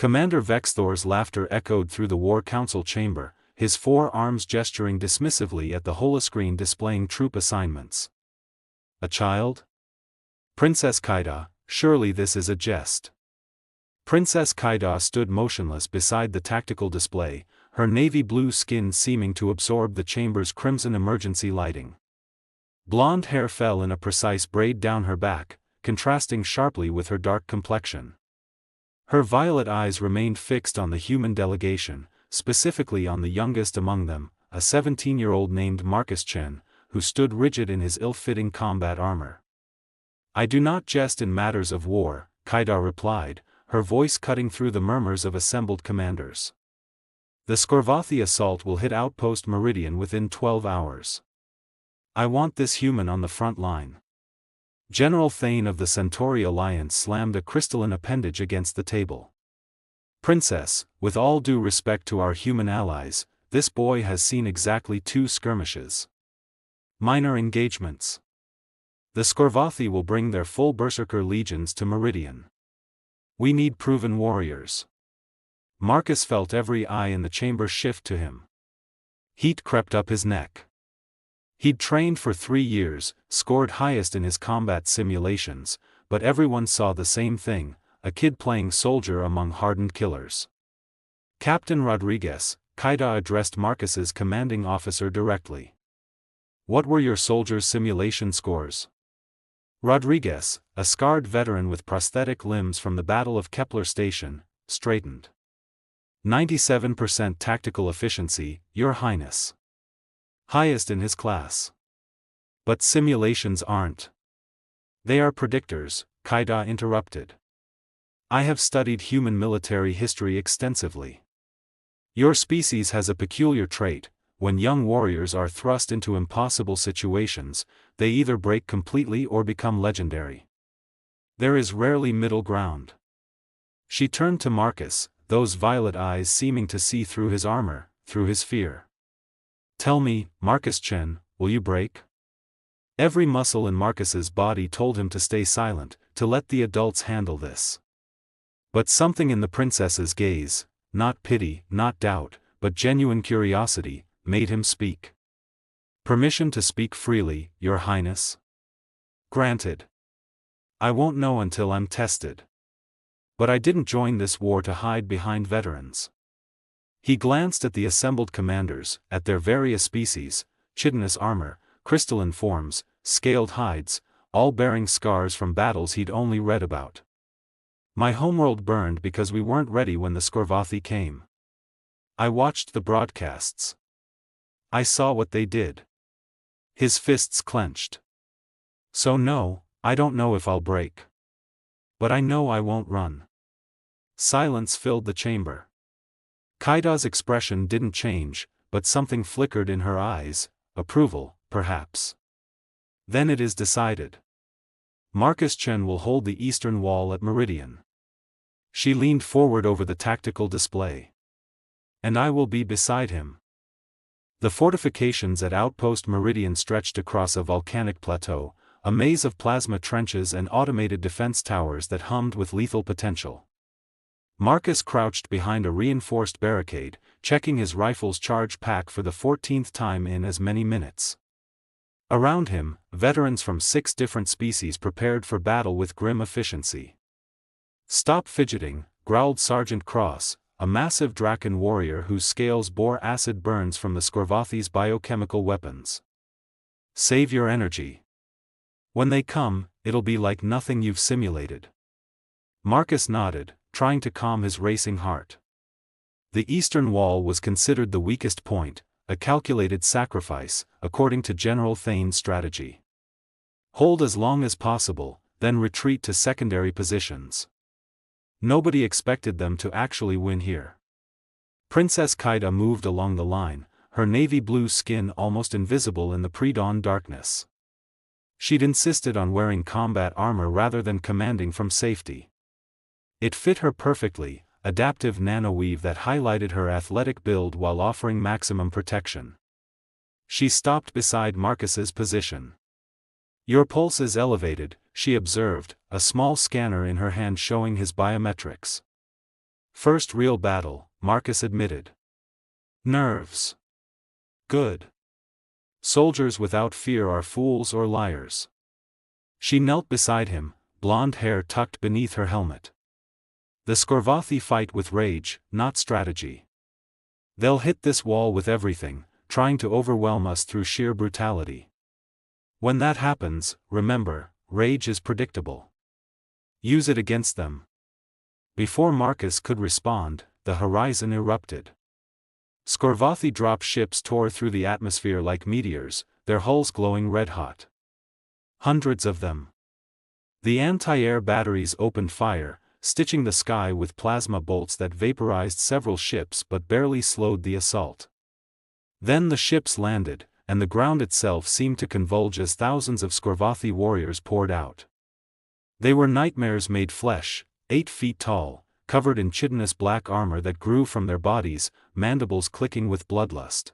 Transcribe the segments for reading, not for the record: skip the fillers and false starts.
Commander Vexthor's laughter echoed through the War Council chamber, his 4 arms gesturing dismissively at the holoscreen displaying troop assignments. A child? Princess Kaida, surely this is a jest. Princess Kaida stood motionless beside the tactical display, her navy blue skin seeming to absorb the chamber's crimson emergency lighting. Blonde hair fell in a precise braid down her back, contrasting sharply with her dark complexion. Her violet eyes remained fixed on the human delegation, specifically on the youngest among them, a 17-year-old named Marcus Chen, who stood rigid in his ill-fitting combat armor. "I do not jest in matters of war," Kaida replied, her voice cutting through the murmurs of assembled commanders. "The Skorvathi assault will hit Outpost Meridian within 12 hours. I want this human on the front line." General Thane of the Centauri Alliance slammed a crystalline appendage against the table. "Princess, with all due respect to our human allies, this boy has seen exactly 2 skirmishes. Minor engagements. The Skorvathi will bring their full Berserker legions to Meridian. We need proven warriors." Marcus felt every eye in the chamber shift to him. Heat crept up his neck. He'd trained for 3 years, scored highest in his combat simulations, but everyone saw the same thing, a kid playing soldier among hardened killers. "Captain Rodriguez," Kaida addressed Marcus's commanding officer directly. "What were your soldiers' simulation scores?" Rodriguez, a scarred veteran with prosthetic limbs from the Battle of Kepler Station, straightened. 97% tactical efficiency, Your Highness. Highest in his class. But simulations aren't. They are predictors, Kaida interrupted. I have studied human military history extensively. Your species has a peculiar trait: when young warriors are thrust into impossible situations, they either break completely or become legendary. There is rarely middle ground. She turned to Marcus, those violet eyes seeming to see through his armor, through his fear. "Tell me, Marcus Chen, will you break?" Every muscle in Marcus's body told him to stay silent, to let the adults handle this. But something in the princess's gaze, not pity, not doubt, but genuine curiosity, made him speak. "Permission to speak freely, Your Highness?" "Granted. I won't know until I'm tested. But I didn't join this war to hide behind veterans." He glanced at the assembled commanders, at their various species, chitinous armor, crystalline forms, scaled hides, all bearing scars from battles he'd only read about. "My homeworld burned because we weren't ready when the Skorvathi came. I watched the broadcasts. I saw what they did." His fists clenched. "So no, I don't know if I'll break. But I know I won't run." Silence filled the chamber. Kaida's expression didn't change, but something flickered in her eyes, approval, perhaps. "Then it is decided. Marcus Chen will hold the eastern wall at Meridian." She leaned forward over the tactical display. "And I will be beside him." The fortifications at Outpost Meridian stretched across a volcanic plateau, a maze of plasma trenches and automated defense towers that hummed with lethal potential. Marcus crouched behind a reinforced barricade, checking his rifle's charge pack for the 14th time in as many minutes. Around him, veterans from 6 different species prepared for battle with grim efficiency. "Stop fidgeting," growled Sergeant Cross, a massive Draken warrior whose scales bore acid burns from the Skorvathi's biochemical weapons. "Save your energy. When they come, it'll be like nothing you've simulated." Marcus nodded, trying to calm his racing heart. The eastern wall was considered the weakest point, a calculated sacrifice, according to General Thane's strategy. Hold as long as possible, then retreat to secondary positions. Nobody expected them to actually win here. Princess Kaida moved along the line, her navy blue skin almost invisible in the pre-dawn darkness. She'd insisted on wearing combat armor rather than commanding from safety. It fit her perfectly, adaptive nanoweave that highlighted her athletic build while offering maximum protection. She stopped beside Marcus's position. "Your pulse is elevated," she observed, a small scanner in her hand showing his biometrics. First real battle, Marcus admitted. Nerves. Good. Soldiers without fear are fools or liars. She knelt beside him, blonde hair tucked beneath her helmet. The Scorvathi fight with rage, not strategy. They'll hit this wall with everything, trying to overwhelm us through sheer brutality. When that happens, remember, rage is predictable. Use it against them. Before Marcus could respond, the horizon erupted. Scorvathi drop ships tore through the atmosphere like meteors, their hulls glowing red-hot. Hundreds of them. The anti-air batteries opened fire, stitching the sky with plasma bolts that vaporized several ships but barely slowed the assault. Then the ships landed, and the ground itself seemed to convulge as thousands of Scorvathi warriors poured out. They were nightmares made flesh, 8 feet tall, covered in chitinous black armor that grew from their bodies, mandibles clicking with bloodlust.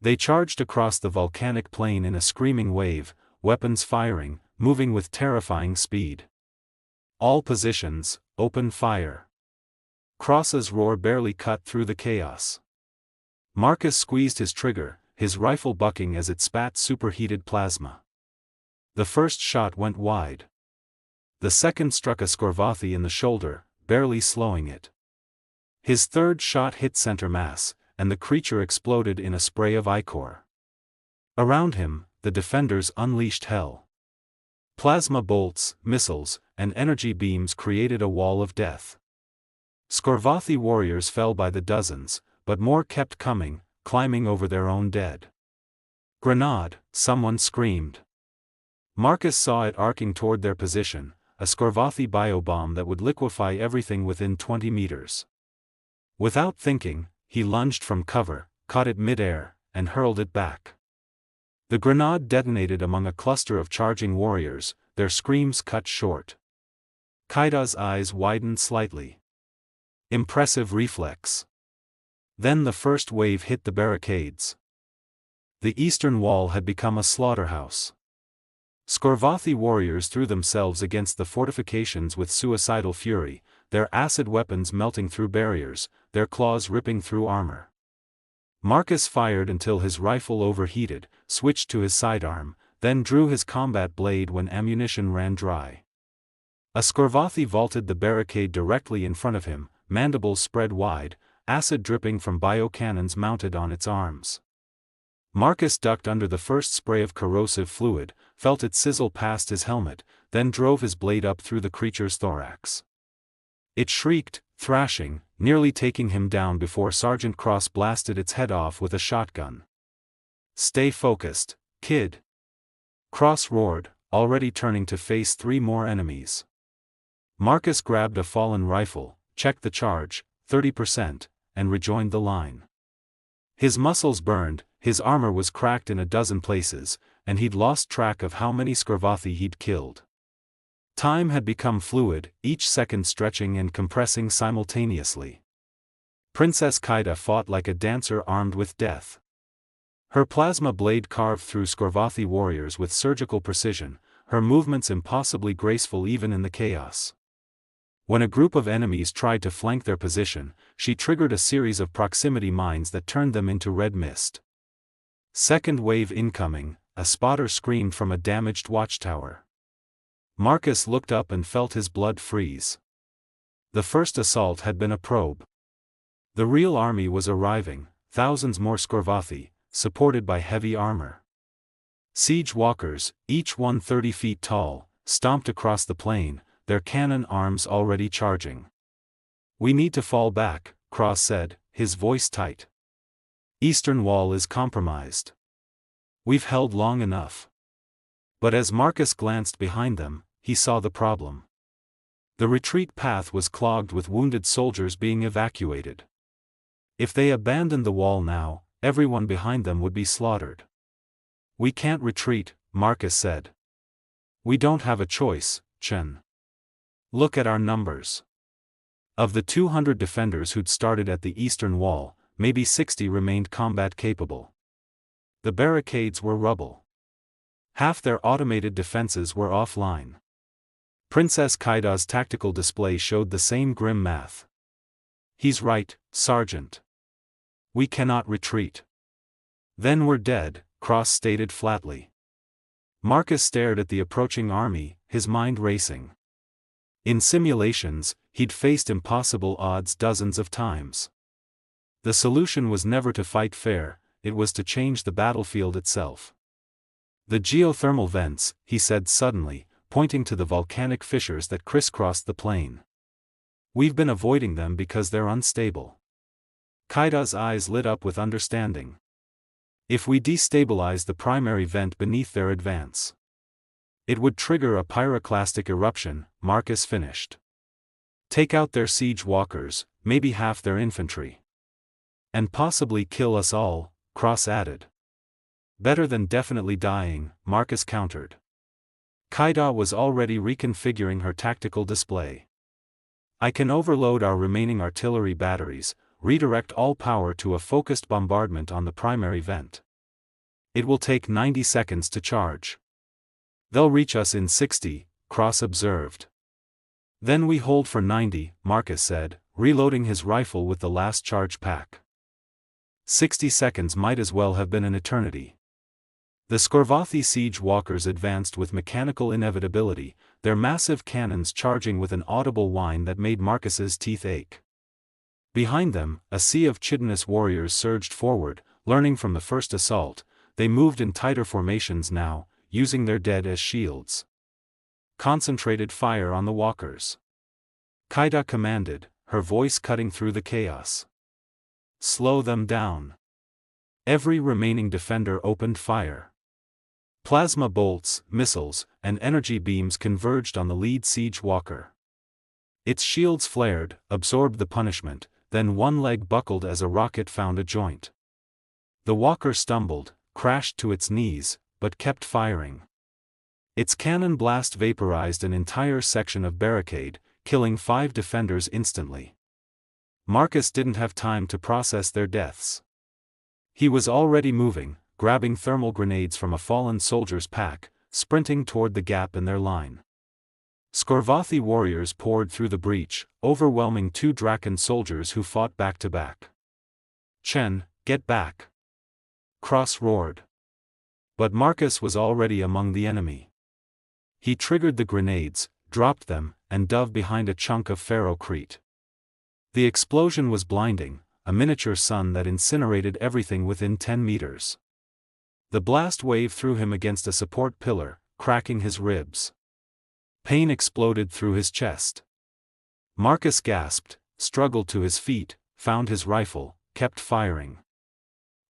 They charged across the volcanic plain in a screaming wave, weapons firing, moving with terrifying speed. All positions, open fire. Cross's roar barely cut through the chaos. Marcus squeezed his trigger, his rifle bucking as it spat superheated plasma. The first shot went wide. The second struck a Scorvathi in the shoulder, barely slowing it. His third shot hit center mass, and the creature exploded in a spray of ichor. Around him, the defenders unleashed hell. Plasma bolts, missiles, and energy beams created a wall of death. Scorvathi warriors fell by the dozens, but more kept coming, climbing over their own dead. Grenade, someone screamed. Marcus saw it arcing toward their position, a Scorvathi biobomb that would liquefy everything within 20 meters. Without thinking, he lunged from cover, caught it mid-air, and hurled it back. The grenade detonated among a cluster of charging warriors, their screams cut short. Kaida's eyes widened slightly. Impressive reflex. Then the first wave hit the barricades. The eastern wall had become a slaughterhouse. Scorvathi warriors threw themselves against the fortifications with suicidal fury, their acid weapons melting through barriers, their claws ripping through armor. Marcus fired until his rifle overheated, switched to his sidearm, then drew his combat blade when ammunition ran dry. A Scorvathi vaulted the barricade directly in front of him, mandibles spread wide, acid dripping from biocannons mounted on its arms. Marcus ducked under the first spray of corrosive fluid, felt it sizzle past his helmet, then drove his blade up through the creature's thorax. It shrieked, thrashing, nearly taking him down before Sergeant Cross blasted its head off with a shotgun. "Stay focused, kid," Cross roared, already turning to face 3 more enemies. Marcus grabbed a fallen rifle, checked the charge, 30%, and rejoined the line. His muscles burned, his armor was cracked in a dozen places, and he'd lost track of how many Scorvathi he'd killed. Time had become fluid, each second stretching and compressing simultaneously. Princess Kaida fought like a dancer armed with death. Her plasma blade carved through Scorvathi warriors with surgical precision, her movements impossibly graceful even in the chaos. When a group of enemies tried to flank their position, she triggered a series of proximity mines that turned them into red mist. Second wave incoming, a spotter screamed from a damaged watchtower. Marcus looked up and felt his blood freeze. The first assault had been a probe. The real army was arriving, thousands more Scorvathi, supported by heavy armor. Siege walkers, each one 30 feet tall, stomped across the plain, their cannon arms already charging. "We need to fall back," Cross said, his voice tight. "Eastern wall is compromised. We've held long enough." But as Marcus glanced behind them, he saw the problem. The retreat path was clogged with wounded soldiers being evacuated. If they abandoned the wall now, everyone behind them would be slaughtered. "We can't retreat," Marcus said. "We don't have a choice, Chen. Look at our numbers." Of the 200 defenders who'd started at the eastern wall, maybe 60 remained combat capable. The barricades were rubble. Half their automated defenses were offline. Princess Kaida's tactical display showed the same grim math. He's right, Sergeant. We cannot retreat. Then we're dead, Cross stated flatly. Marcus stared at the approaching army, his mind racing. In simulations, he'd faced impossible odds dozens of times. The solution was never to fight fair, it was to change the battlefield itself. The geothermal vents, he said suddenly, pointing to the volcanic fissures that crisscrossed the plain. We've been avoiding them because they're unstable. Kaida's eyes lit up with understanding. If we destabilize the primary vent beneath their advance, it would trigger a pyroclastic eruption, Marcus finished. Take out their siege walkers, maybe half their infantry. And possibly kill us all, Cross added. Better than definitely dying, Marcus countered. Kaida was already reconfiguring her tactical display. I can overload our remaining artillery batteries, redirect all power to a focused bombardment on the primary vent. It will take 90 seconds to charge. They'll reach us in 60, Cross observed. Then we hold for 90, Marcus said, reloading his rifle with the last charge pack. 60 seconds might as well have been an eternity. The Skorvathi siege walkers advanced with mechanical inevitability, their massive cannons charging with an audible whine that made Marcus's teeth ache. Behind them, a sea of chitinous warriors surged forward, learning from the first assault. They moved in tighter formations now, using their dead as shields. Concentrated fire on the walkers. Kaida commanded, her voice cutting through the chaos. Slow them down. Every remaining defender opened fire. Plasma bolts, missiles, and energy beams converged on the lead siege walker. Its shields flared, absorbed the punishment, then one leg buckled as a rocket found a joint. The walker stumbled, crashed to its knees, but kept firing. Its cannon blast vaporized an entire section of barricade, killing 5 defenders instantly. Marcus didn't have time to process their deaths. He was already moving, grabbing thermal grenades from a fallen soldier's pack, sprinting toward the gap in their line. Skorvathi warriors poured through the breach, overwhelming 2 Draken soldiers who fought back to back. Chen, get back! Cross roared. But Marcus was already among the enemy. He triggered the grenades, dropped them, and dove behind a chunk of ferrocrete. The explosion was blinding, a miniature sun that incinerated everything within 10 meters. The blast wave threw him against a support pillar, cracking his ribs. Pain exploded through his chest. Marcus gasped, struggled to his feet, found his rifle, kept firing.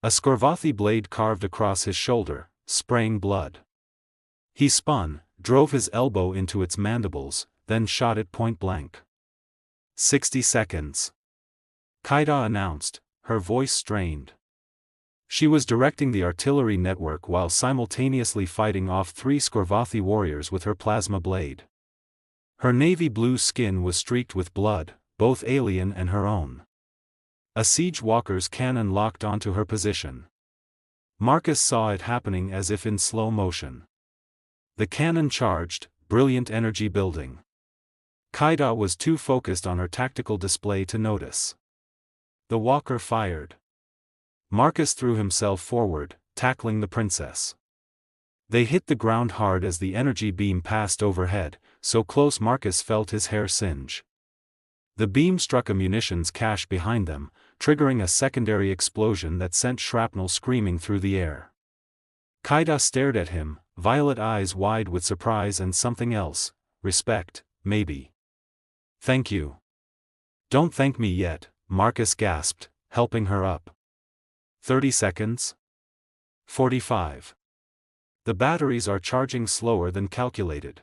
A Skorvathi blade carved across his shoulder, spraying blood. He spun, drove his elbow into its mandibles, then shot it point blank. 60 seconds. Kaida announced, her voice strained. She was directing the artillery network while simultaneously fighting off 3 Skorvathi warriors with her plasma blade. Her navy blue skin was streaked with blood, both alien and her own. A siege walker's cannon locked onto her position. Marcus saw it happening as if in slow motion. The cannon charged, brilliant energy building. Kaida was too focused on her tactical display to notice. The walker fired. Marcus threw himself forward, tackling the princess. They hit the ground hard as the energy beam passed overhead, so close Marcus felt his hair singe. The beam struck a munitions cache behind them, triggering a secondary explosion that sent shrapnel screaming through the air. Kaida stared at him, violet eyes wide with surprise and something else, respect, maybe. Thank you. Don't thank me yet, Marcus gasped, helping her up. 30 seconds? 45. The batteries are charging slower than calculated.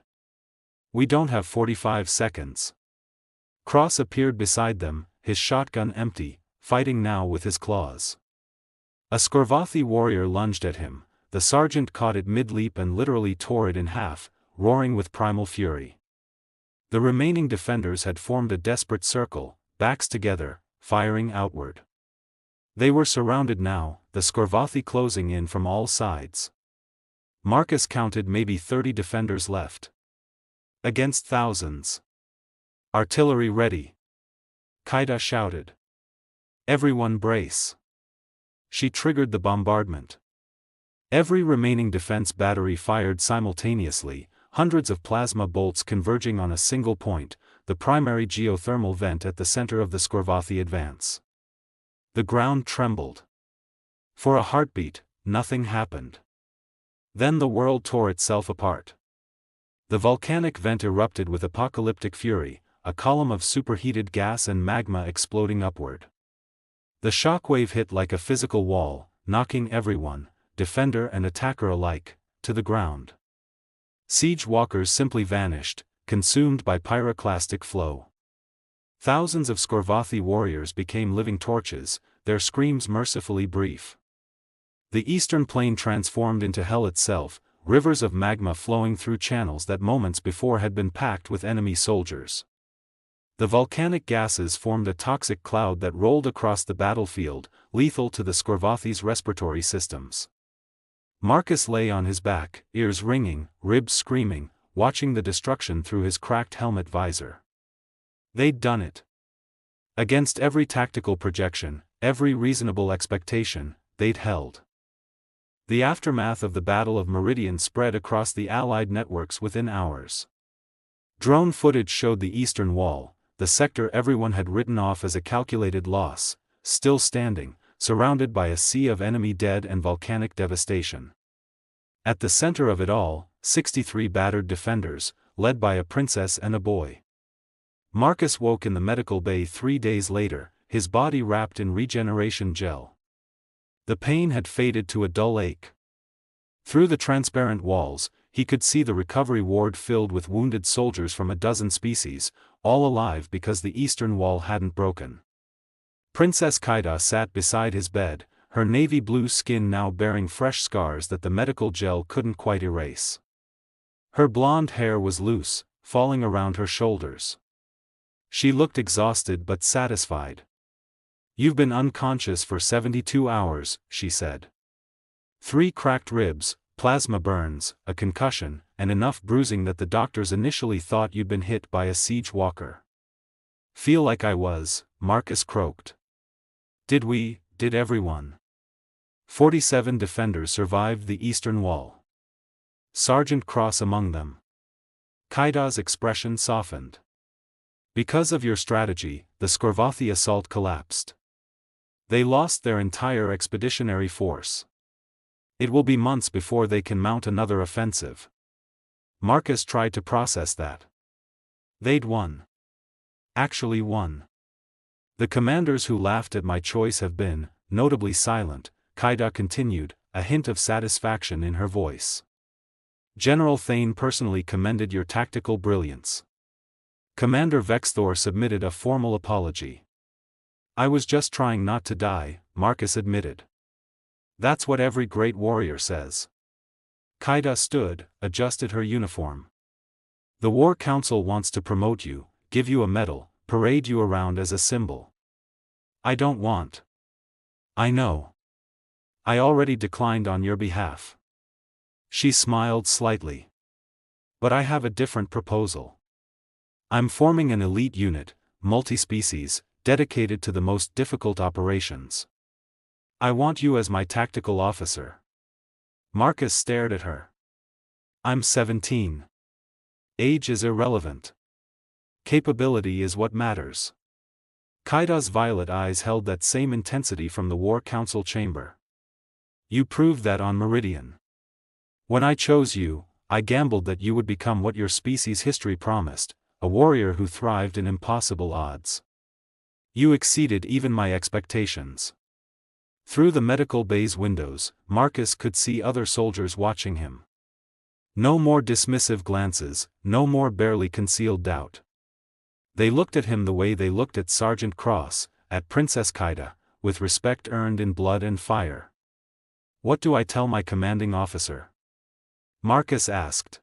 We don't have 45 seconds. Cross appeared beside them, his shotgun empty, fighting now with his claws. A Skorvathi warrior lunged at him, the sergeant caught it mid-leap and literally tore it in half, roaring with primal fury. The remaining defenders had formed a desperate circle, backs together, firing outward. They were surrounded now, the Skorvathi closing in from all sides. Marcus counted maybe 30 defenders left. Against thousands. Artillery ready. Kaida shouted. Everyone brace. She triggered the bombardment. Every remaining defense battery fired simultaneously, hundreds of plasma bolts converging on a single point, the primary geothermal vent at the center of the Skorvathi advance. The ground trembled. For a heartbeat, nothing happened. Then the world tore itself apart. The volcanic vent erupted with apocalyptic fury, a column of superheated gas and magma exploding upward. The shockwave hit like a physical wall, knocking everyone, defender and attacker alike, to the ground. Siege walkers simply vanished, consumed by pyroclastic flow. Thousands of Skorvathi warriors became living torches, their screams mercifully brief. The eastern plain transformed into hell itself, rivers of magma flowing through channels that moments before had been packed with enemy soldiers. The volcanic gases formed a toxic cloud that rolled across the battlefield, lethal to the Skorvathi's respiratory systems. Marcus lay on his back, ears ringing, ribs screaming, watching the destruction through his cracked helmet visor. They'd done it. Against every tactical projection, every reasonable expectation, they'd held. The aftermath of the Battle of Meridian spread across the Allied networks within hours. Drone footage showed the eastern wall, the sector everyone had written off as a calculated loss, still standing, surrounded by a sea of enemy dead and volcanic devastation. At the center of it all, 63 battered defenders, led by a princess and a boy. Marcus woke in the medical bay 3 days later, his body wrapped in regeneration gel. The pain had faded to a dull ache. Through the transparent walls, he could see the recovery ward filled with wounded soldiers from a dozen species, all alive because the eastern wall hadn't broken. Princess Kaida sat beside his bed, her navy blue skin now bearing fresh scars that the medical gel couldn't quite erase. Her blonde hair was loose, falling around her shoulders. She looked exhausted but satisfied. "You've been unconscious for 72 hours, she said. 3 cracked ribs, plasma burns, a concussion, and enough bruising that the doctors initially thought you'd been hit by a siege walker." "Feel like I was," Marcus croaked. Did everyone? 47 defenders survived the eastern wall. Sergeant Cross among them. Kaida's expression softened. "Because of your strategy, the Skorvathi assault collapsed. They lost their entire expeditionary force. It will be months before they can mount another offensive." Marcus tried to process that. They'd won. Actually won. "The commanders who laughed at my choice have been, notably silent," Kaida continued, a hint of satisfaction in her voice. "General Thane personally commended your tactical brilliance." Commander Vexthor submitted a formal apology. "I was just trying not to die," Marcus admitted. "That's what every great warrior says." Kaida stood, adjusted her uniform. "The War Council wants to promote you, give you a medal, parade you around as a symbol." "I don't want." "I know. I already declined on your behalf." She smiled slightly. "But I have a different proposal. I'm forming an elite unit, multi-species, dedicated to the most difficult operations. I want you as my tactical officer." Marcus stared at her. "I'm 17. Age is irrelevant. Capability is what matters." Kaida's violet eyes held that same intensity from the War Council chamber. "You proved that on Meridian. When I chose you, I gambled that you would become what your species' history promised, a warrior who thrived in impossible odds. You exceeded even my expectations." Through the medical bay's windows, Marcus could see other soldiers watching him. No more dismissive glances, no more barely concealed doubt. They looked at him the way they looked at Sergeant Cross, at Princess Kaida, with respect earned in blood and fire. "What do I tell my commanding officer?" Marcus asked.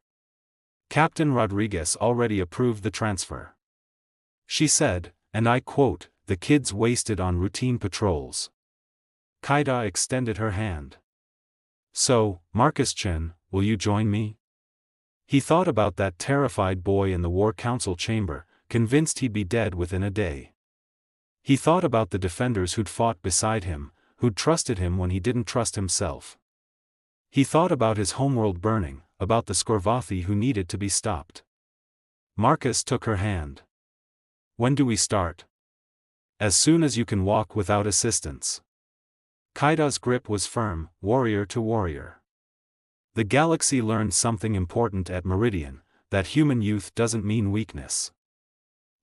"Captain Rodriguez already approved the transfer. She said, and I quote, 'The kid's wasted on routine patrols.'" Kaida extended her hand. "So, Marcus-chan, will you join me?" He thought about that terrified boy in the War Council chamber, convinced he'd be dead within a day. He thought about the defenders who'd fought beside him, who'd trusted him when he didn't trust himself. He thought about his homeworld burning, about the Skorvathi who needed to be stopped. Marcus took her hand. When do we start? As soon as you can walk without assistance. Kaida's grip was firm, warrior to warrior. The galaxy learned something important at Meridian, that human youth doesn't mean weakness.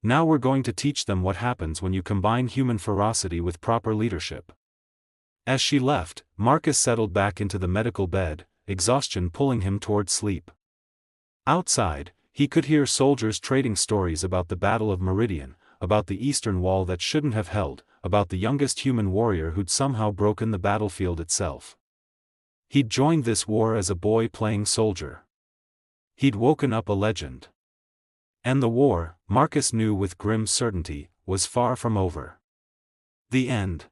Now we're going to teach them what happens when you combine human ferocity with proper leadership. As she left, Marcus settled back into the medical bed, exhaustion pulling him toward sleep. Outside, he could hear soldiers trading stories about the Battle of Meridian, about the Eastern Wall that shouldn't have held, about the youngest human warrior who'd somehow broken the battlefield itself. He'd joined this war as a boy playing soldier. He'd woken up a legend. And the war, Marcus knew with grim certainty, was far from over. The end.